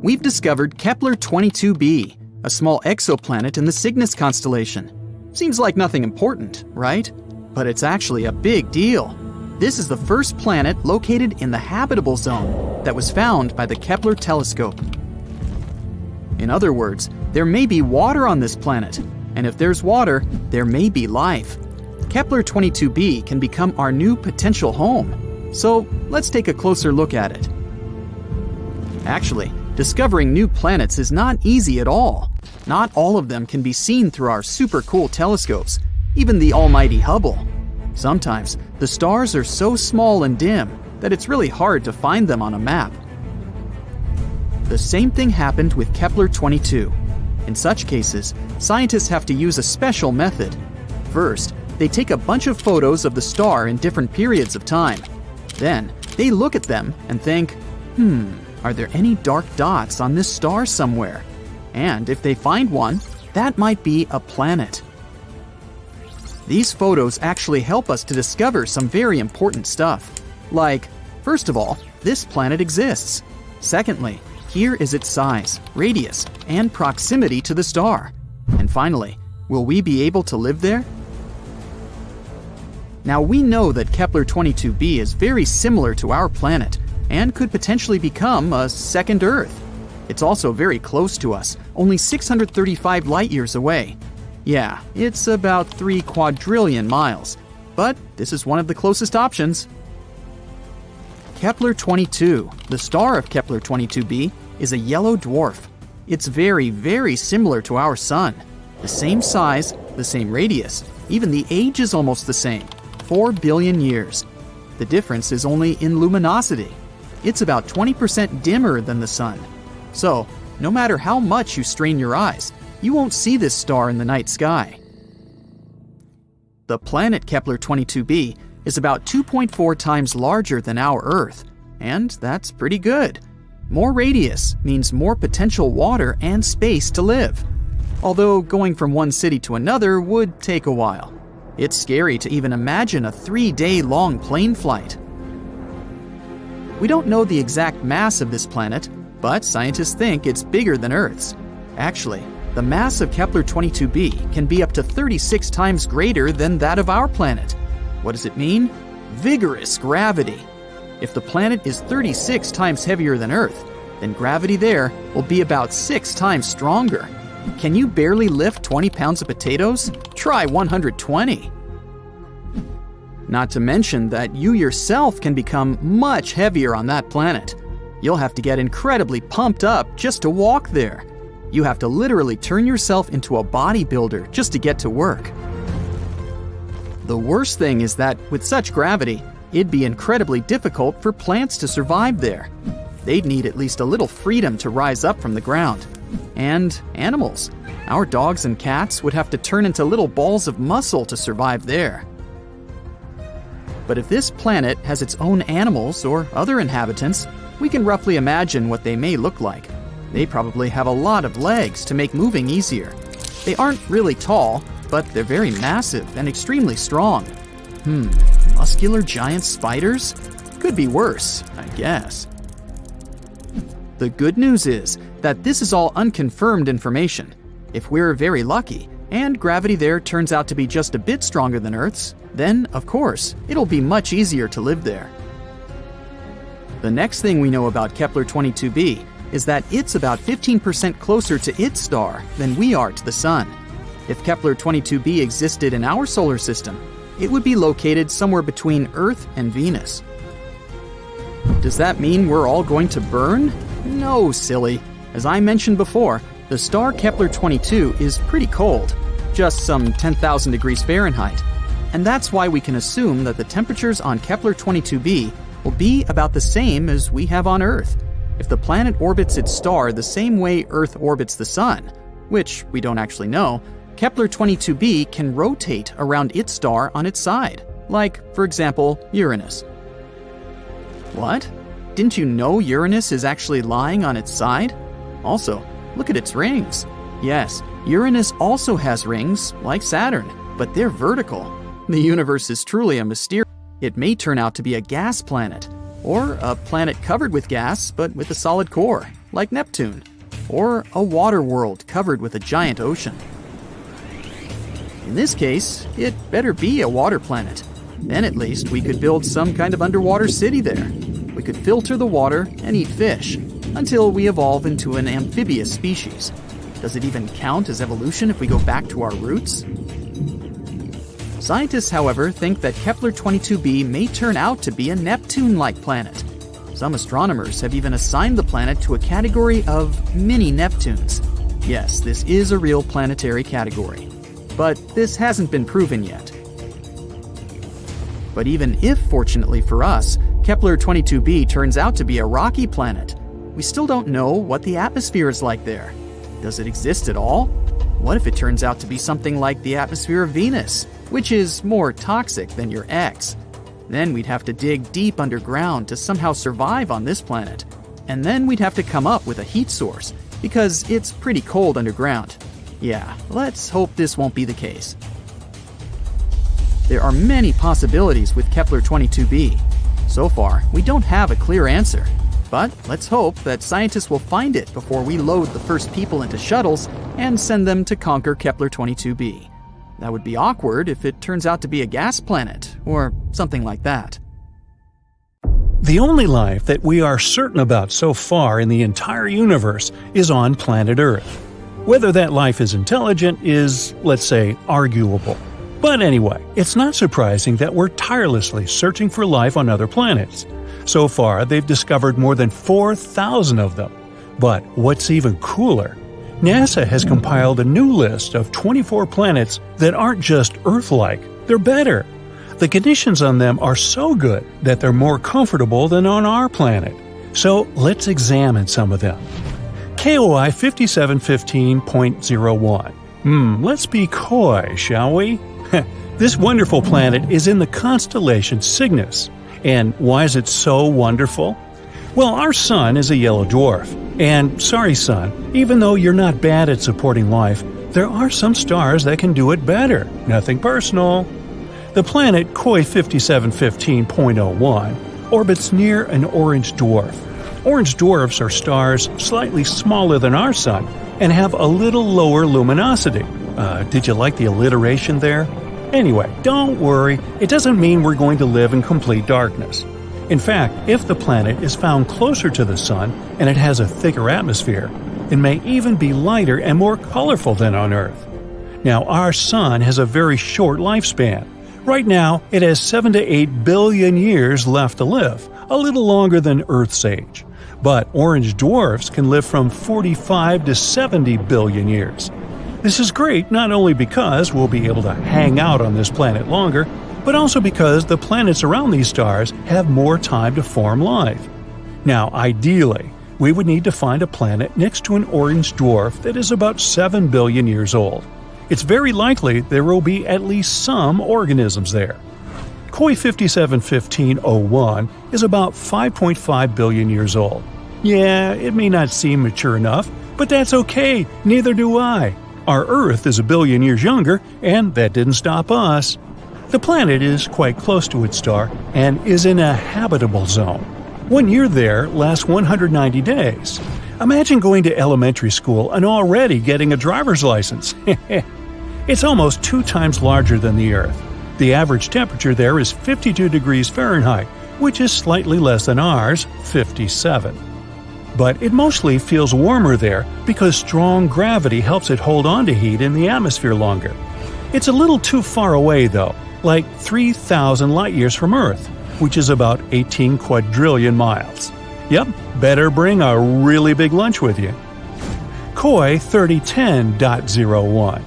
we've discovered Kepler-22b, a small exoplanet in the Cygnus constellation. Seems like nothing important, right? But it's actually a big deal. This is the first planet located in the habitable zone that was found by the Kepler telescope. In other words, there may be water on this planet, and if there's water, there may be life. Kepler-22b can become our new potential home. So let's take a closer look at it. Actually, discovering new planets is not easy at all. Not all of them can be seen through our super cool telescopes, even the almighty Hubble. Sometimes, the stars are so small and dim that it's really hard to find them on a map. The same thing happened with Kepler-22. In such cases, scientists have to use a special method. First, they take a bunch of photos of the star in different periods of time. Then, they look at them and think, are there any dark dots on this star somewhere? And if they find one, that might be a planet. These photos actually help us to discover some very important stuff. Like, first of all, this planet exists. Secondly, here is its size, radius, and proximity to the star. And finally, will we be able to live there? Now we know that Kepler-22b is very similar to our planet and could potentially become a second Earth. It's also very close to us, only 635 light-years away. Yeah, it's about 3 quadrillion miles, but this is one of the closest options. Kepler-22, the star of Kepler-22b, is a yellow dwarf. It's very, very similar to our Sun. The same size, the same radius, even the age is almost the same, 4 billion years. The difference is only in luminosity. It's about 20% dimmer than the Sun. So, no matter how much you strain your eyes, you won't see this star in the night sky. The planet Kepler-22b is about 2.4 times larger than our Earth, and that's pretty good. More radius means more potential water and space to live. Although going from one city to another would take a while. It's scary to even imagine a 3-day-long plane flight. We don't know the exact mass of this planet, but scientists think it's bigger than Earth's. Actually, the mass of Kepler-22b can be up to 36 times greater than that of our planet. What does it mean? Vigorous gravity. If the planet is 36 times heavier than Earth, then gravity there will be about 6 times stronger. Can you barely lift 20 pounds of potatoes? Try 120. Not to mention that you yourself can become much heavier on that planet. You'll have to get incredibly pumped up just to walk there. You have to literally turn yourself into a bodybuilder just to get to work. The worst thing is that with such gravity, it'd be incredibly difficult for plants to survive there. They'd need at least a little freedom to rise up from the ground. And animals. Our dogs and cats would have to turn into little balls of muscle to survive there. But if this planet has its own animals or other inhabitants, we can roughly imagine what they may look like. They probably have a lot of legs to make moving easier. They aren't really tall, but they're very massive and extremely strong. Muscular giant spiders? Could be worse, I guess. The good news is that this is all unconfirmed information. If we're very lucky, and gravity there turns out to be just a bit stronger than Earth's, then, of course, it'll be much easier to live there. The next thing we know about Kepler-22b is that it's about 15% closer to its star than we are to the Sun. If Kepler-22b existed in our solar system, it would be located somewhere between Earth and Venus. Does that mean we're all going to burn? No, silly. As I mentioned before, the star Kepler-22 is pretty cold, just some 10,000 degrees Fahrenheit. And that's why we can assume that the temperatures on Kepler-22b will be about the same as we have on Earth. If the planet orbits its star the same way Earth orbits the Sun, which we don't actually know, Kepler-22b can rotate around its star on its side, like, for example, Uranus. What? Didn't you know Uranus is actually lying on its side? Also, look at its rings. Yes, Uranus also has rings, like Saturn, but they're vertical. The universe is truly a mystery. It may turn out to be a gas planet. or a planet covered with gas but with a solid core, like Neptune, or a water world covered with a giant ocean. In this case, it better be a water planet. Then at least we could build some kind of underwater city there. We could filter the water and eat fish, until we evolve into an amphibious species. Does it even count as evolution if we go back to our roots? Scientists, however, think that Kepler-22b may turn out to be a Neptune-like planet. Some astronomers have even assigned the planet to a category of mini-Neptunes. Yes, this is a real planetary category. But this hasn't been proven yet. But even if, fortunately for us, Kepler-22b turns out to be a rocky planet, we still don't know what the atmosphere is like there. Does it exist at all? What if it turns out to be something like the atmosphere of Venus, which is more toxic than your ex? Then we'd have to dig deep underground to somehow survive on this planet. And then we'd have to come up with a heat source, because it's pretty cold underground. Yeah, let's hope this won't be the case. There are many possibilities with Kepler-22b. So far, we don't have a clear answer. But let's hope that scientists will find it before we load the first people into shuttles and send them to conquer Kepler-22b. That would be awkward if it turns out to be a gas planet, or something like that. The only life that we are certain about so far in the entire universe is on planet Earth. Whether that life is intelligent is, let's say, arguable. But anyway, it's not surprising that we're tirelessly searching for life on other planets. So far, they've discovered more than 4,000 of them. But what's even cooler? NASA has compiled a new list of 24 planets that aren't just Earth-like, they're better. The conditions on them are so good that they're more comfortable than on our planet. So let's examine some of them. KOI 5715.01. Let's be coy, shall we? This wonderful planet is in the constellation Cygnus. And why is it so wonderful? Well, our sun is a yellow dwarf. And sorry, sun, even though you're not bad at supporting life, there are some stars that can do it better. Nothing personal. The planet KOI 5715.01 orbits near an orange dwarf. Orange dwarfs are stars slightly smaller than our sun and have a little lower luminosity. Did you like the alliteration there? Anyway, don't worry, it doesn't mean we're going to live in complete darkness. In fact, if the planet is found closer to the sun and it has a thicker atmosphere, it may even be lighter and more colorful than on Earth. Now, our sun has a very short lifespan. Right now, it has 7 to 8 billion years left to live, a little longer than Earth's age. But orange dwarfs can live from 45 to 70 billion years. This is great not only because we'll be able to hang out on this planet longer, but also because the planets around these stars have more time to form life. Now, ideally, we would need to find a planet next to an orange dwarf that is about 7 billion years old. It's very likely there will be at least some organisms there. KOI 5715.01 is about 5.5 billion years old. Yeah, it may not seem mature enough, but that's okay, neither do I. Our Earth is a billion years younger, and that didn't stop us. The planet is quite close to its star and is in a habitable zone. 1 year there lasts 190 days. Imagine going to elementary school and already getting a driver's license. It's almost 2 times larger than the Earth. The average temperature there is 52 degrees Fahrenheit, which is slightly less than ours, 57. But it mostly feels warmer there because strong gravity helps it hold on to heat in the atmosphere longer. It's a little too far away though, like 3,000 light-years from Earth, which is about 18 quadrillion miles. Yep, better bring a really big lunch with you. KOI 3010.01.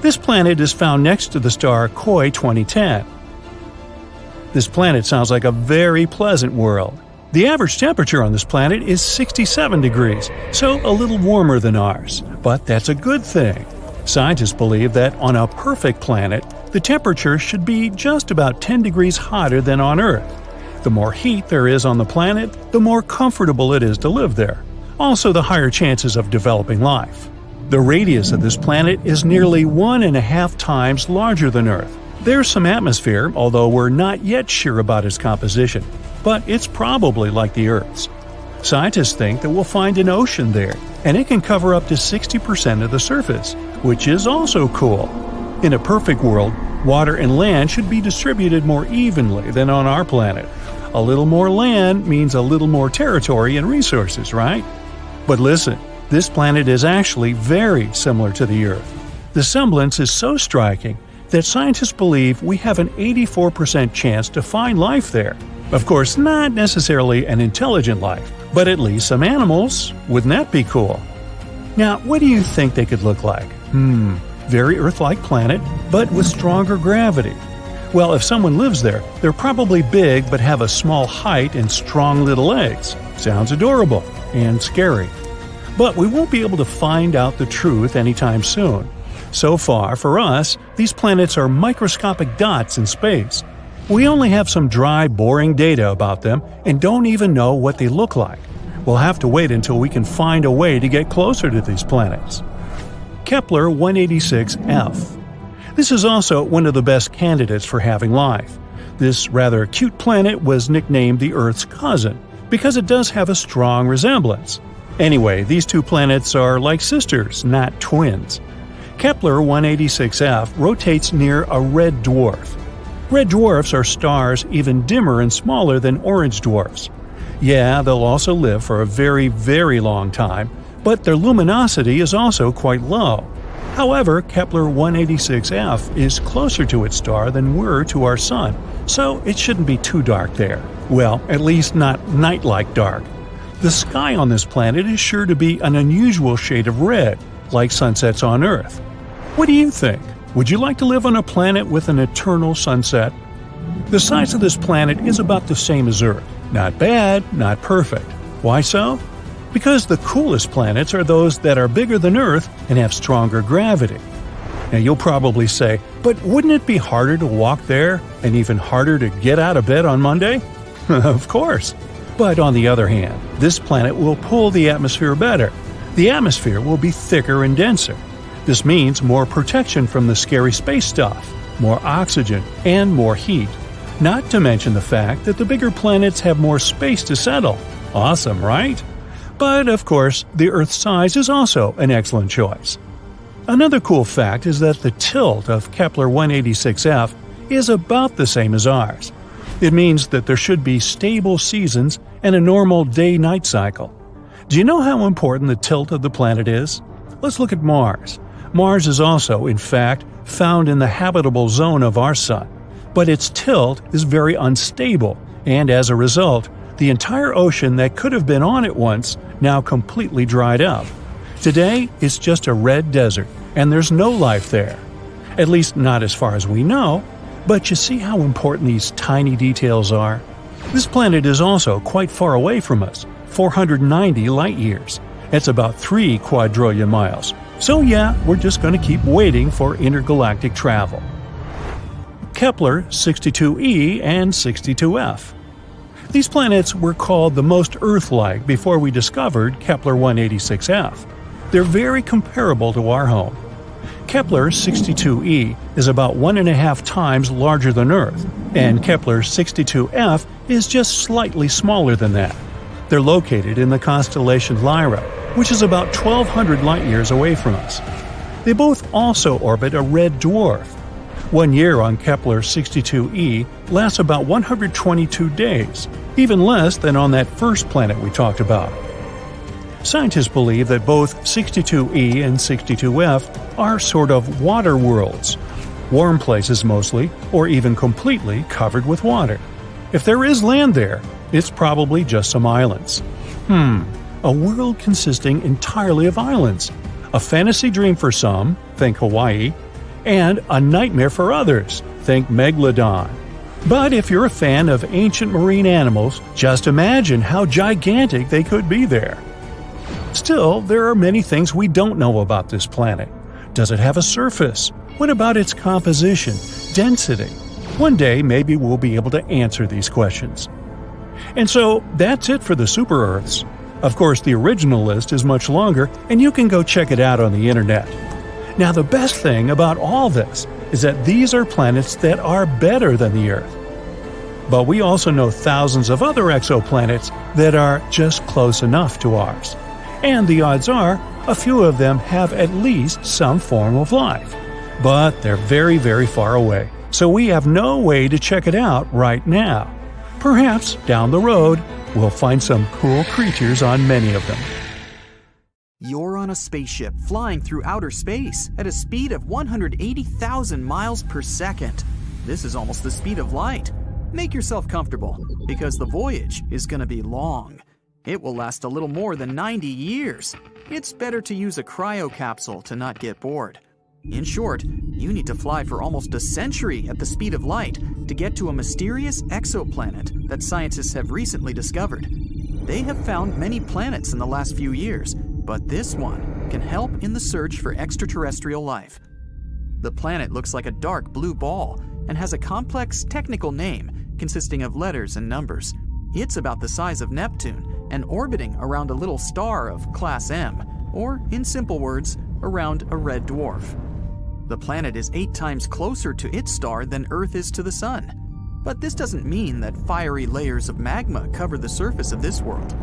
This planet is found next to the star KOI 2010. This planet sounds like a very pleasant world. The average temperature on this planet is 67 degrees, so a little warmer than ours. But that's a good thing. Scientists believe that on a perfect planet, the temperature should be just about 10 degrees hotter than on Earth. The more heat there is on the planet, the more comfortable it is to live there. Also, the higher chances of developing life. The radius of this planet is nearly 1.5 times larger than Earth. There's some atmosphere, although we're not yet sure about its composition, but it's probably like the Earth's. Scientists think that we'll find an ocean there, and it can cover up to 60% of the surface, which is also cool. In a perfect world, water and land should be distributed more evenly than on our planet. A little more land means a little more territory and resources, right? But listen, this planet is actually very similar to the Earth. The semblance is so striking that scientists believe we have an 84% chance to find life there. Of course, not necessarily an intelligent life, but at least some animals. Wouldn't that be cool? Now, what do you think they could look like? Very Earth-like planet, but with stronger gravity. Well, if someone lives there, they're probably big but have a small height and strong little legs. Sounds adorable and scary. But we won't be able to find out the truth anytime soon. So far, for us, these planets are microscopic dots in space. We only have some dry, boring data about them and don't even know what they look like. We'll have to wait until we can find a way to get closer to these planets. Kepler 186f. This is also one of the best candidates for having life. This rather cute planet was nicknamed the Earth's cousin because it does have a strong resemblance. Anyway, these two planets are like sisters, not twins. Kepler 186f rotates near a red dwarf. Red dwarfs are stars even dimmer and smaller than orange dwarfs. Yeah, they'll also live for a very, very long time, but their luminosity is also quite low. However, Kepler 186f is closer to its star than we're to our Sun, so it shouldn't be too dark there. Well, at least not night-like dark. The sky on this planet is sure to be an unusual shade of red, like sunsets on Earth. What do you think? Would you like to live on a planet with an eternal sunset? The size of this planet is about the same as Earth. Not bad, not perfect. Why so? Because the coolest planets are those that are bigger than Earth and have stronger gravity. Now you'll probably say, but wouldn't it be harder to walk there and even harder to get out of bed on Monday? Of course. But on the other hand, this planet will pull the atmosphere better. The atmosphere will be thicker and denser. This means more protection from the scary space stuff, more oxygen, and more heat. Not to mention the fact that the bigger planets have more space to settle. Awesome, right? But of course, the Earth's size is also an excellent choice. Another cool fact is that the tilt of Kepler 186f is about the same as ours. It means that there should be stable seasons and a normal day-night cycle. Do you know how important the tilt of the planet is? Let's look at Mars. Mars is also, in fact, found in the habitable zone of our Sun, but its tilt is very unstable, and as a result, the entire ocean that could have been on it once now completely dried up. Today, it's just a red desert, and there's no life there. At least not as far as we know, but you see how important these tiny details are? This planet is also quite far away from us, 490 light-years. It's about 3 quadrillion miles. So yeah, we're just going to keep waiting for intergalactic travel. Kepler 62e and 62f. These planets were called the most Earth-like before we discovered Kepler 186f. They're very comparable to our home. Kepler 62e is about 1.5 times larger than Earth, and Kepler 62f is just slightly smaller than that. They're located in the constellation Lyra, which is about 1,200 light-years away from us. They both also orbit a red dwarf. 1 year on Kepler 62e lasts about 122 days, even less than on that first planet we talked about. Scientists believe that both 62e and 62f are sort of water worlds, warm places mostly, or even completely covered with water. If there is land there, it's probably just some islands. A world consisting entirely of islands. A fantasy dream for some, think Hawaii, and a nightmare for others, think Megalodon. But if you're a fan of ancient marine animals, just imagine how gigantic they could be there. Still, there are many things we don't know about this planet. Does it have a surface? What about its composition, density? One day, maybe we'll be able to answer these questions. And so, that's it for the Super Earths. Of course, the original list is much longer, and you can go check it out on the internet. Now, the best thing about all this is that these are planets that are better than the Earth. But we also know thousands of other exoplanets that are just close enough to ours. And the odds are, a few of them have at least some form of life. But they're very, very far away, so we have no way to check it out right now. Perhaps down the road, we'll find some cool creatures on many of them. You're on a spaceship flying through outer space at a speed of 180,000 miles per second. This is almost the speed of light. Make yourself comfortable, because the voyage is going to be long. It will last a little more than 90 years. It's better to use a cryo capsule to not get bored. In short, you need to fly for almost a century at the speed of light to get to a mysterious exoplanet that scientists have recently discovered. They have found many planets in the last few years, but this one can help in the search for extraterrestrial life. The planet looks like a dark blue ball and has a complex technical name consisting of letters and numbers. It's about the size of Neptune and orbiting around a little star of class M, or in simple words, around a red dwarf. The planet is 8 times closer to its star than Earth is to the Sun. But this doesn't mean that fiery layers of magma cover the surface of this world.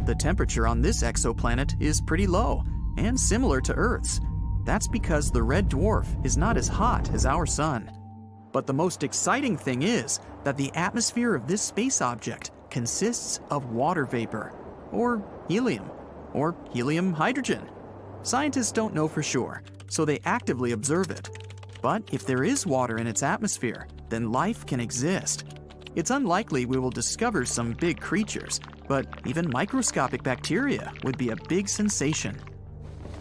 The temperature on this exoplanet is pretty low and similar to Earth's. That's because the red dwarf is not as hot as our Sun. But the most exciting thing is that the atmosphere of this space object consists of water vapor, or helium hydrogen. Scientists don't know for sure, so they actively observe it. But if there is water in its atmosphere, then life can exist. It's unlikely we will discover some big creatures, but even microscopic bacteria would be a big sensation.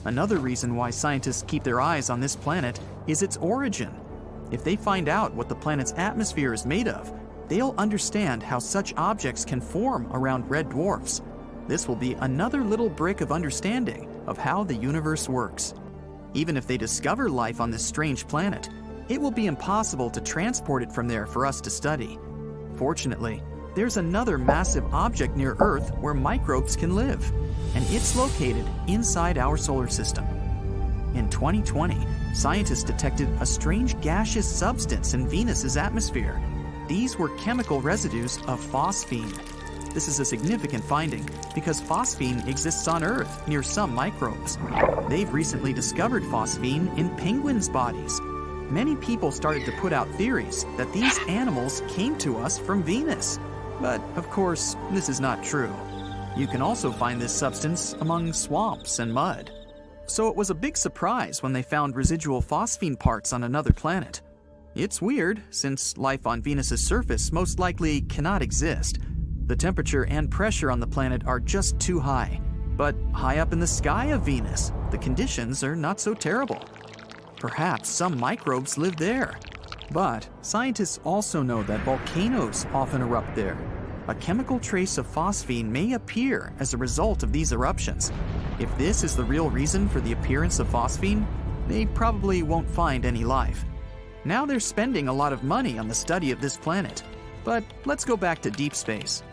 Another reason why scientists keep their eyes on this planet is its origin. If they find out what the planet's atmosphere is made of, they'll understand how such objects can form around red dwarfs. This will be another little brick of understanding of how the universe works. Even if they discover life on this strange planet, it will be impossible to transport it from there for us to study. Fortunately, there's another massive object near Earth where microbes can live, and it's located inside our solar system. In 2020, scientists detected a strange gaseous substance in Venus's atmosphere. These were chemical residues of phosphine. This is a significant finding because phosphine exists on Earth near some microbes. They've recently discovered phosphine in penguins' bodies. Many people started to put out theories that these animals came to us from Venus. But, of course, this is not true. You can also find this substance among swamps and mud. So it was a big surprise when they found residual phosphine parts on another planet. It's weird, since life on Venus's surface most likely cannot exist. The temperature and pressure on the planet are just too high. But high up in the sky of Venus, the conditions are not so terrible. Perhaps some microbes live there. But scientists also know that volcanoes often erupt there. A chemical trace of phosphine may appear as a result of these eruptions. If this is the real reason for the appearance of phosphine, they probably won't find any life. Now they're spending a lot of money on the study of this planet. But let's go back to deep space.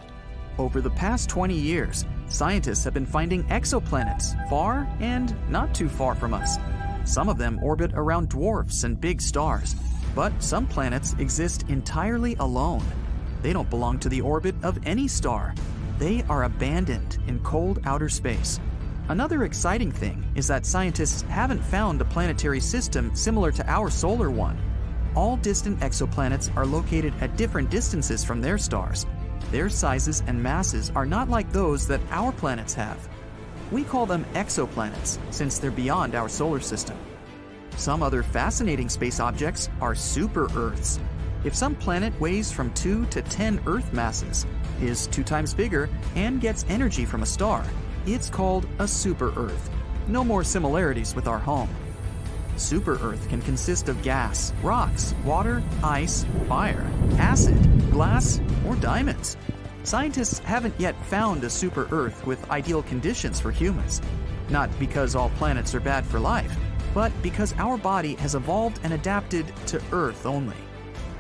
Over the past 20 years, scientists have been finding exoplanets far and not too far from us. Some of them orbit around dwarfs and big stars, but some planets exist entirely alone. They don't belong to the orbit of any star. They are abandoned in cold outer space. Another exciting thing is that scientists haven't found a planetary system similar to our solar one. All distant exoplanets are located at different distances from their stars. Their sizes and masses are not like those that our planets have. We call them exoplanets since they're beyond our solar system. Some other fascinating space objects are super-Earths. If some planet weighs from 2 to 10 Earth masses, is 2 times bigger, and gets energy from a star, it's called a super-Earth. No more similarities with our home. Super-Earth can consist of gas, rocks, water, ice, fire, acid, glass, or diamonds. Scientists haven't yet found a super-Earth with ideal conditions for humans. Not because all planets are bad for life, but because our body has evolved and adapted to Earth only.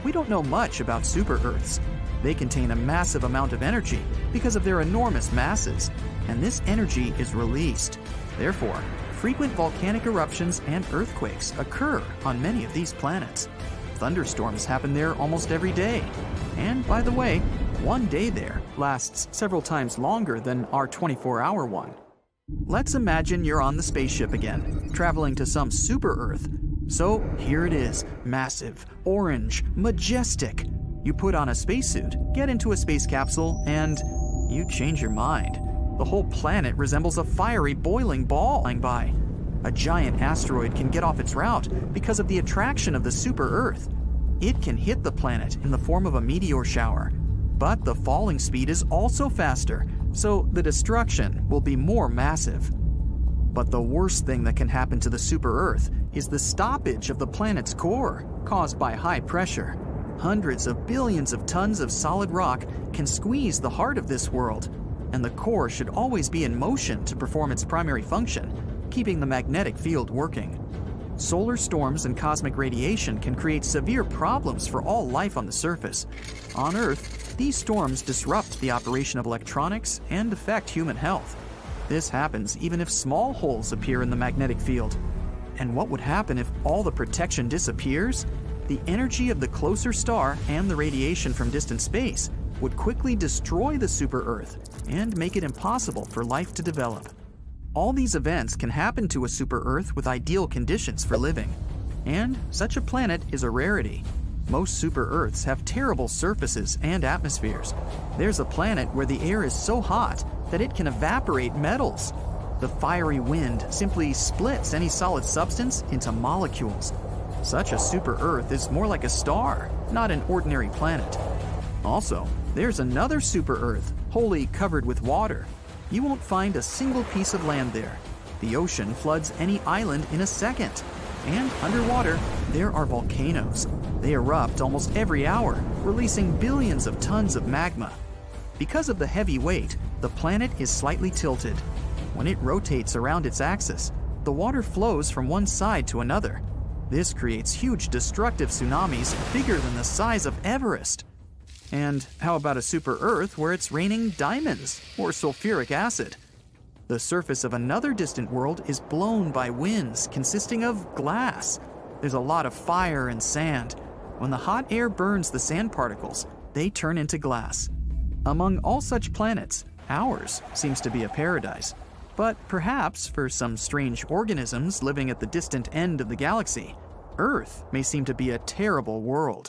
We don't know much about super-Earths. They contain a massive amount of energy because of their enormous masses, and this energy is released. Therefore, frequent volcanic eruptions and earthquakes occur on many of these planets. Thunderstorms happen there almost every day. And by the way, one day there lasts several times longer than our 24-hour one. Let's imagine you're on the spaceship again, traveling to some super-Earth. So here it is, massive, orange, majestic. You put on a spacesuit, get into a space capsule, and you change your mind. The whole planet resembles a fiery, boiling ball flying by. A giant asteroid can get off its route because of the attraction of the super-Earth. It can hit the planet in the form of a meteor shower. But the falling speed is also faster, so the destruction will be more massive. But the worst thing that can happen to the super-Earth is the stoppage of the planet's core, caused by high pressure. Hundreds of billions of tons of solid rock can squeeze the heart of this world, and the core should always be in motion to perform its primary function, keeping the magnetic field working. Solar storms and cosmic radiation can create severe problems for all life on the surface. On Earth, these storms disrupt the operation of electronics and affect human health. This happens even if small holes appear in the magnetic field. And what would happen if all the protection disappears? The energy of the closer star and the radiation from distant space would quickly destroy the super-Earth and make it impossible for life to develop. All these events can happen to a super-Earth with ideal conditions for living. And such a planet is a rarity. Most super-Earths have terrible surfaces and atmospheres. There's a planet where the air is so hot that it can evaporate metals. The fiery wind simply splits any solid substance into molecules. Such a super-Earth is more like a star, not an ordinary planet. Also, there's another super-Earth, wholly covered with water. You won't find a single piece of land there. The ocean floods any island in a second. And underwater, there are volcanoes. They erupt almost every hour, releasing billions of tons of magma. Because of the heavy weight, the planet is slightly tilted. When it rotates around its axis, the water flows from one side to another. This creates huge destructive tsunamis bigger than the size of Everest. And how about a super-Earth where it's raining diamonds or sulfuric acid? The surface of another distant world is blown by winds consisting of glass. There's a lot of fire and sand. When the hot air burns the sand particles, they turn into glass. Among all such planets, ours seems to be a paradise. But perhaps for some strange organisms living at the distant end of the galaxy, Earth may seem to be a terrible world.